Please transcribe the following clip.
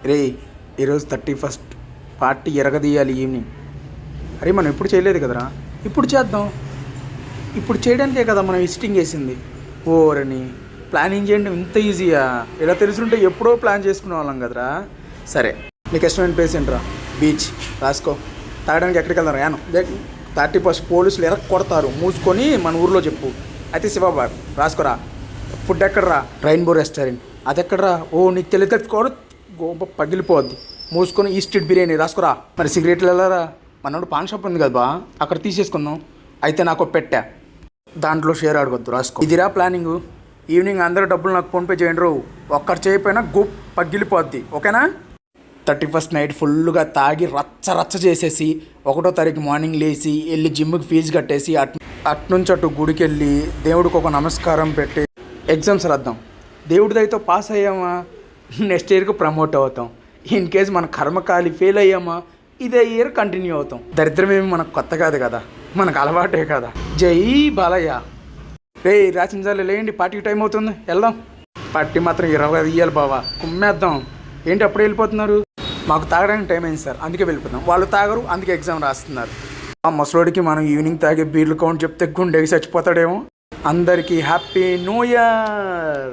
రే ఈరోజు 31st party ఎరగదీయాలి evening. అరే మనం ఎప్పుడు చేయలేదు కదరా, ఇప్పుడు చేద్దాం. ఇప్పుడు చేయడానికే కదా మనం విజిటింగ్ వేసింది. ఓరని ప్లానింగ్ చేయడం ఇంత ఈజీయా? ఇలా తెలుసుంటే ఎప్పుడో ప్లాన్ చేసుకునే వాళ్ళం కదరా. సరే నీకు ఇష్టమైన ప్లేస్ ఏంట్రా? బీచ్ రాసుకో. తాగడానికి ఎక్కడికి వెళ్దాం? యాను 31st పోలీసులు ఎరక్ కొడతారు, మూసుకొని మన ఊర్లో చెప్పు. అయితే శివాబాద్ రాసుకోరా. ఫుడ్ ఎక్కడరా? Rainbow restaurant. అది ఎక్కడరా? ఓ నీకు తెలియదు, గోంప పగిలిపోద్ది. మూసుకొని ఈ స్ట్రీట్ బిర్యానీ రాసుకోరా. మరి సిగరెట్లు వెళ్ళారా? మనోడు పాన్ షాప్ ఉంది కదా బా, అక్కడ తీసేసుకుందాం. అయితే నాకు పెట్టా, దాంట్లో షేర్ ఆడవద్దు రాసుకో. ఇదిరా ప్లానింగు. ఈవినింగ్ అందరూ డబ్బులు నాకు ఫోన్పే చేయండి రో. ఒక్కరు చేయకపోయినా గుప్ పగిలిపోద్ది, ఓకేనా? 31st నైట్ ఫుల్గా తాగి రచ్చ చేసేసి 1వ తారీఖు మార్నింగ్ లేచి వెళ్ళి జిమ్కి ఫీజు కట్టేసి అట్నుంచి అటు గుడికి వెళ్ళి దేవుడికి ఒక నమస్కారం పెట్టి ఎగ్జామ్స్ రాద్దాం. దేవుడి దయతో పాస్ అయ్యామా నెక్స్ట్ ఇయర్కి ప్రమోట్ అవుతాం. ఇన్ కేసు మన కర్మకాలి ఫెయిల్ అయ్యామా ఇదే ఇయర్ కంటిన్యూ అవుతాం. దరిద్రమేమి మనకు కొత్త కాదు కదా, మనకు అలవాటే కదా. జై బాలయ్య. రే రాచించాలి, లేండి పార్టీకి టైం అవుతుంది, వెళ్దాం. పార్టీ మాత్రం 20 ఇయ్యాలి బావా, కుమ్మేద్దాం. ఏంటి అప్పుడే వెళ్ళిపోతున్నారు? మాకు తాగడానికి టైం అయింది సార్, అందుకే వెళ్ళిపోతాం. వాళ్ళు తాగరు, అందుకే ఎగ్జామ్ రాస్తున్నారు. ఆ ముసలోడికి మనం ఈవినింగ్ తాగే బీర్లు కౌంట్ చెప్తే గుండెకి చచ్చిపోతాడేమో. అందరికీ హ్యాపీ న్యూ ఇయర్.